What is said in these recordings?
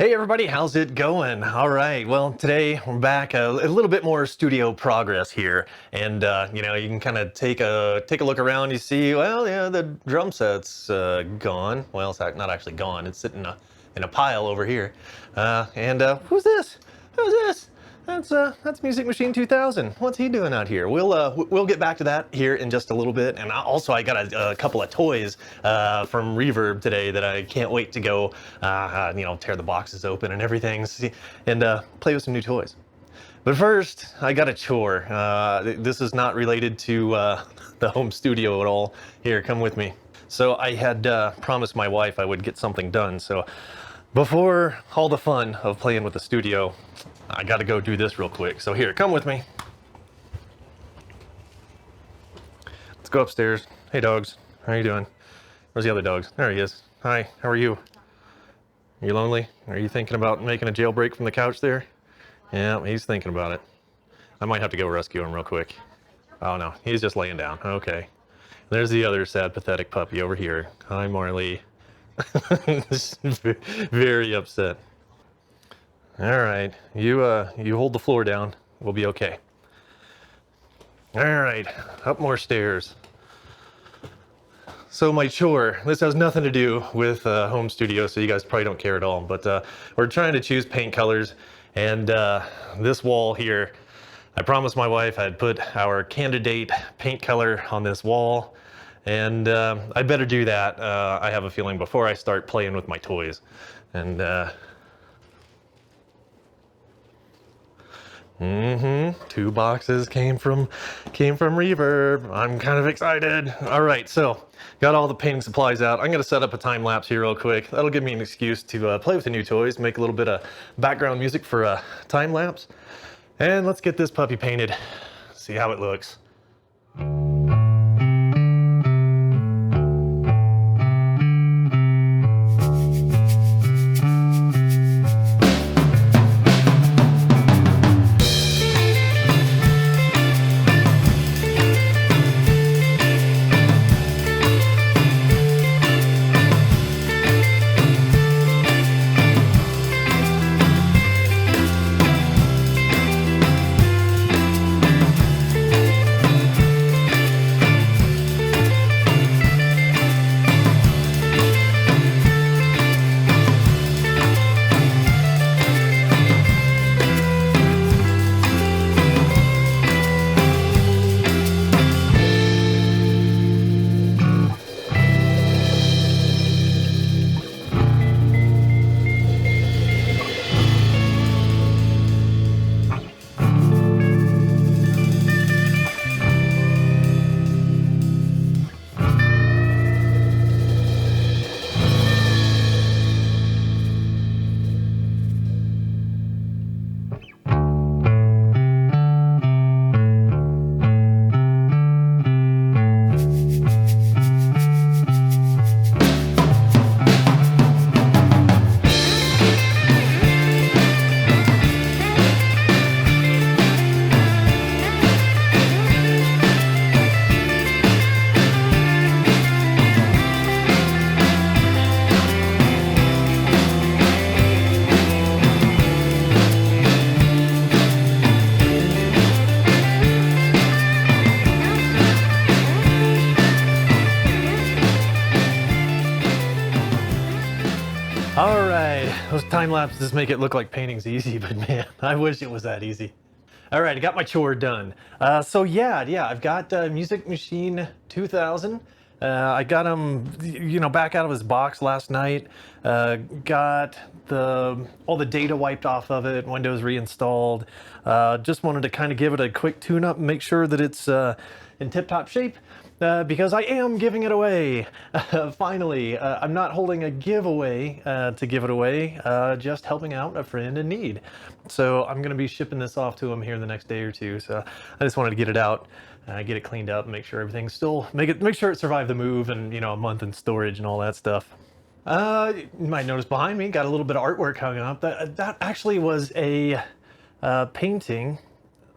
Hey everybody, how's it going? All right, well today we're back a little bit more studio progress here, and you can kind of take a look around. You see, well, yeah, the drum set's gone. Well, it's not actually gone. It's sitting in a pile over here. Who's this? Who's this? That's Music Machine 2000. What's he doing out here? We'll get back to that here in just a little bit. And I got a couple of toys from Reverb today that I can't wait to go, tear the boxes open and everything, and play with some new toys. But first, I got a chore. This is not related to the home studio at all. Here, come with me. So I had promised my wife I would get something done. So before all the fun of playing with the studio, I got to go do this real quick. So here, come with me. Let's go upstairs. Hey dogs, how are you doing? Where's the other dogs? There he is. Hi, how are you? Are you lonely? Are you thinking about making a jailbreak from the couch there? Yeah, he's thinking about it. I might have to go rescue him real quick. Oh no, he's just laying down. Okay. There's the other sad, pathetic puppy over here. Hi, Marley. Very upset. All right, you hold the floor down. We'll be okay. All right, up more stairs. So my chore, this has nothing to do with home studio, so you guys probably don't care at all, but we're trying to choose paint colors, and this wall here, I promised my wife I'd put our candidate paint color on this wall, and I better do that, I have a feeling, before I start playing with my toys. And two boxes came from Reverb. I'm kind of excited. All right, so got all the painting supplies out. I'm gonna set up a time lapse here real quick. That'll give me an excuse to play with the new toys, make a little bit of background music for a time lapse. And let's get this puppy painted, see how it looks. All right, those time lapses make it look like painting's easy, but man, I wish it was that easy. All right, I got my chore done. So yeah, I've got Music Machine 2000. I got him, back out of his box last night. Got all the data wiped off of it, Windows reinstalled. Just wanted to kind of give it a quick tune-up, make sure that it's in tip-top shape. Because I am giving it away. Finally, I'm not holding a giveaway to give it away, just helping out a friend in need. So I'm going to be shipping this off to him here in the next day or two. So I just wanted to get it out, get it cleaned up, make sure everything's still, make sure it survived the move and, a month in storage and all that stuff. You might notice behind me, got a little bit of artwork hung up. That actually was a painting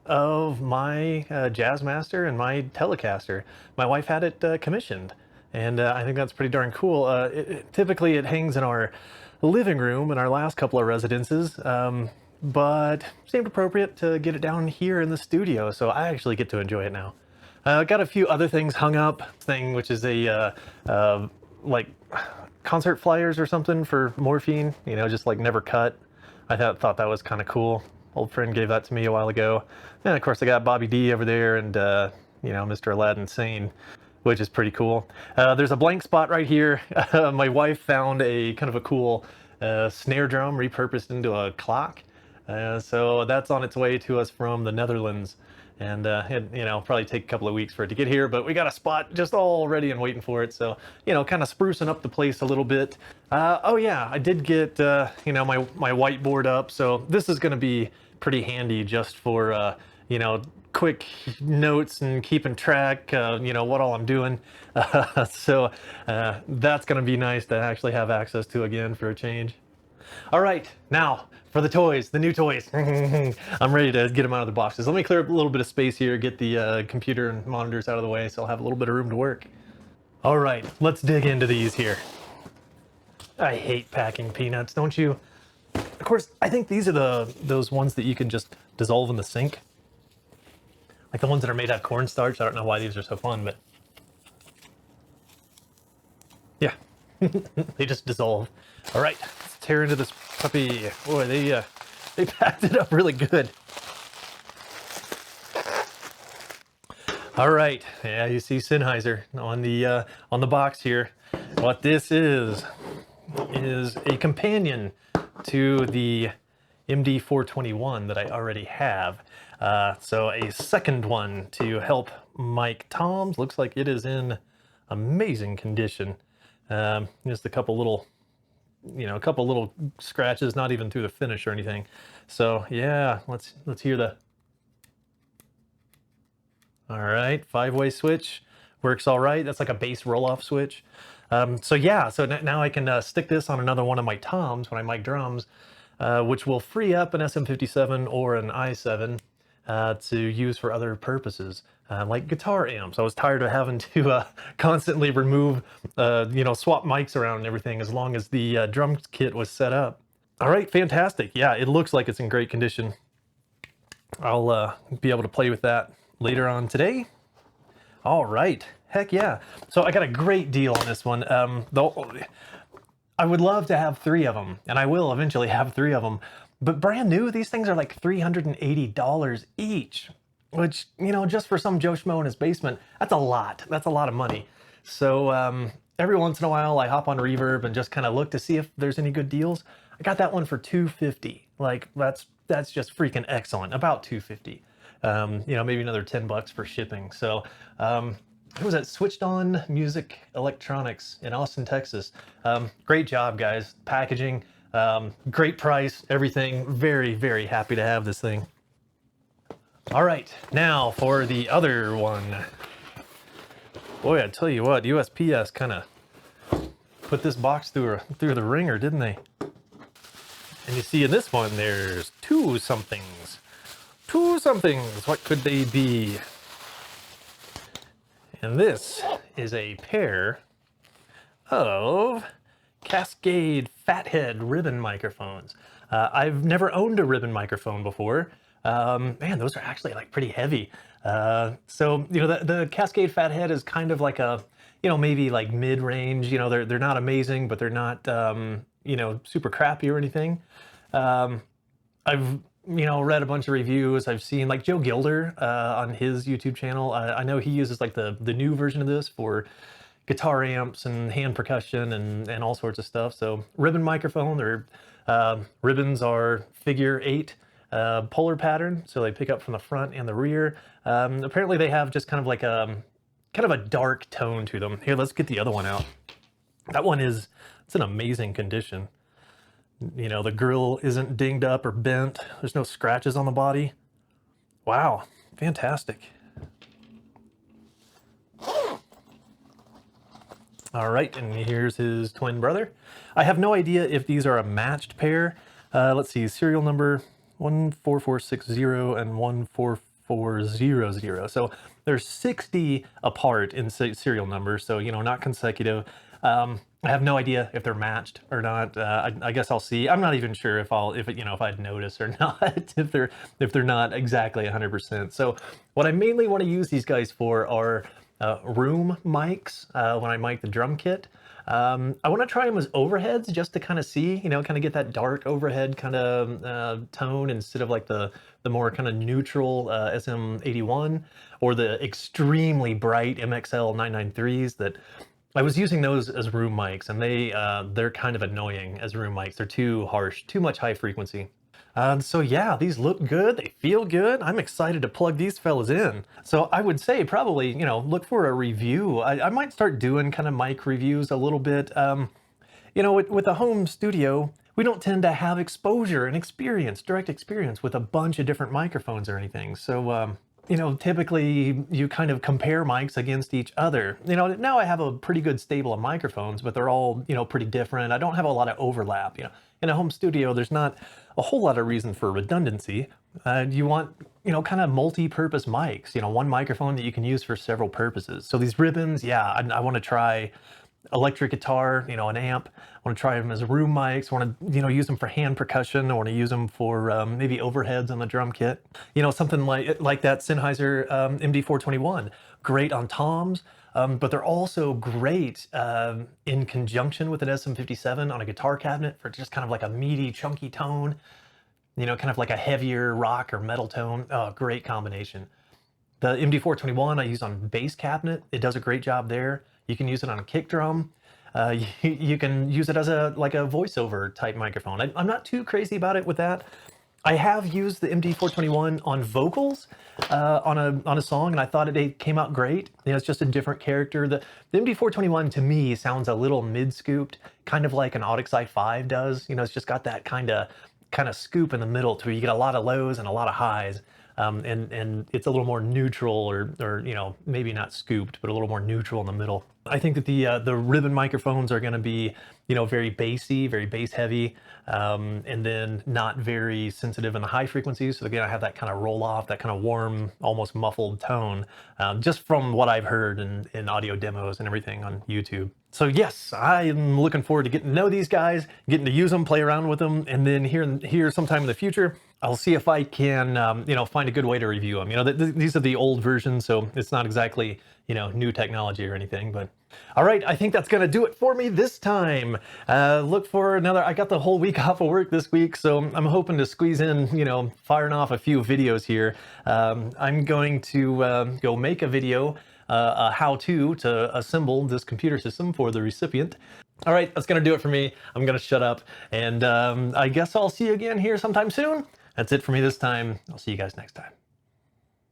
of my Jazzmaster and my Telecaster. My wife had it commissioned, and I think that's pretty darn cool. Typically it hangs in our living room in our last couple of residences, but seemed appropriate to get it down here in the studio, so I actually get to enjoy it now. Got a few other things hung up, which is a like concert flyers or something for morphine, you know, just like never cut. I thought that was kind of cool. Old friend gave that to me a while ago. And of course I got Bobby D over there and, you know, Mr. Aladdin Sane, which is pretty cool. There's a blank spot right here. My wife found a kind of a cool snare drum repurposed into a clock. So that's on its way to us from the Netherlands. And you know, probably take a couple of weeks for it to get here, but we got a spot just all ready and waiting for it. So, you know, kind of sprucing up the place a little bit. Oh yeah, I did get, you know, my whiteboard up. So this is going to be pretty handy just for, you know, quick notes and keeping track, you know, what all I'm doing. So that's going to be nice to actually have access to again for a change. All right, now for the toys, the new toys. I'm ready to get them out of the boxes. Let me clear up a little bit of space here, get the computer and monitors out of the way so I'll have a little bit of room to work. All right, let's dig into these here. I hate packing peanuts, don't you? Of course, I think these are those ones that you can just dissolve in the sink. Like the ones that are made out of cornstarch. I don't know why these are so fun, but yeah, they just dissolve. All right, let's tear into this puppy. Boy, they packed it up really good. All right, yeah, you see Sennheiser on the box here. What this is a companion to the MD421 that I already have. So a second one to help mic toms. Looks like it is in amazing condition. Just a couple little, you know, a couple little scratches, not even through the finish or anything. So yeah, let's hear the. All right, 5-way switch works all right. That's like a bass roll-off switch. So yeah, so now I can stick this on another one of my toms when I mic drums, which will free up an SM57 or an i7 to use for other purposes, like guitar amps. I was tired of having to constantly remove, you know, swap mics around and everything as long as the drum kit was set up. All right, fantastic. Yeah, it looks like it's in great condition. I'll be able to play with that later on today. All right, heck yeah. So I got a great deal on this one. I would love to have 3 of them, and I will eventually have 3 of them. But brand new, these things are like $380 each, which, you know, just for some Joe Schmo in his basement, that's a lot. That's a lot of money. So every once in a while, I hop on Reverb and just kind of look to see if there's any good deals. I got that one for $250. Like that's just freaking excellent. About $250. You know, maybe another $10 for shipping. So who was that? Switched On Music Electronics in Austin, Texas. Great job, guys. Packaging, great price, everything. Very, very happy to have this thing. All right, now for the other one. Boy, I tell you what, USPS kind of put this box through the ringer, didn't they? And you see in this one, there's 2 somethings. 2 somethings. What could they be? And this is a pair of Cascade Fathead ribbon microphones. I've never owned a ribbon microphone before. Man, those are actually like pretty heavy. So, you know, the Cascade Fathead is kind of like a, you know, maybe like mid-range. You know, they're not amazing, but they're not, you know, super crappy or anything. I've, you know, read a bunch of reviews. I've seen like Joe Gilder on his YouTube channel. I know he uses like the new version of this for guitar amps and hand percussion and all sorts of stuff. So ribbon microphone, their ribbons are figure 8 polar pattern. So they pick up from the front and the rear. Apparently they have just kind of like a dark tone to them. Here, let's get the other one out. That one it's in amazing condition. You know, the grill isn't dinged up or bent. There's no scratches on the body. Wow, fantastic. All right, and here's his twin brother. I have no idea if these are a matched pair. Let's see, serial number 14460 and 14400. So there's 60 apart in serial numbers, so, you know, not consecutive. I have no idea if they're matched or not. I guess I'll see. I'm not even sure if if I'd notice or not if they're not exactly 100%. So what I mainly want to use these guys for are room mics when I mic the drum kit. I want to try them as overheads just to kind of see, kind of get that dark overhead kind of tone instead of like the more kind of neutral SM81 or the extremely bright MXL 993s that I was using those as room mics, and they're kind of annoying as room mics. They're too harsh, too much high frequency. So yeah, these look good. They feel good. I'm excited to plug these fellas in. So I would say probably, look for a review. I might start doing kind of mic reviews a little bit. With a home studio, we don't tend to have exposure and experience, direct experience with a bunch of different microphones or anything. So, typically you kind of compare mics against each other. Now I have a pretty good stable of microphones, but they're all, pretty different. I don't have a lot of overlap. In a home studio, there's not a whole lot of reason for redundancy. You want, kind of multi-purpose mics, one microphone that you can use for several purposes. So these ribbons, yeah, I want to try electric guitar, an amp. I want to try them as room mics. I want to, use them for hand percussion. I want to use them for maybe overheads on the drum kit. Something like that Sennheiser MD421. Great on toms, but they're also great in conjunction with an SM57 on a guitar cabinet for just kind of like a meaty, chunky tone. Kind of like a heavier rock or metal tone. Oh, great combination. The MD421 I use on bass cabinet. It does a great job there. You can use it on a kick drum. You can use it as a voiceover type microphone. I'm not too crazy about it with that. I have used the MD421 on vocals on a song, and I thought it came out great. It's just a different character. The MD421 to me sounds a little mid-scooped, kind of like an Audix i5 does. It's just got that kind of scoop in the middle to where you get a lot of lows and a lot of highs. And it's a little more neutral or maybe not scooped, but a little more neutral in the middle. I think that the ribbon microphones are going to be, very bassy, very bass heavy, and then not very sensitive in the high frequencies. So again, I have that kind of roll off, that kind of warm, almost muffled tone, just from what I've heard in audio demos and everything on YouTube. So yes, I'm looking forward to getting to know these guys, getting to use them, play around with them, and then here sometime in the future, I'll see if I can, find a good way to review them. These are the old versions, so it's not exactly, new technology or anything. But all right, I think that's gonna do it for me this time. Look for another. I got the whole week off of work this week, so I'm hoping to squeeze in, firing off a few videos here. I'm going to go make a video. A how-to to assemble this computer system for the recipient. All right, that's gonna do it for me. I'm gonna shut up, and I guess I'll see you again here sometime soon. That's it for me this time. I'll see you guys next time.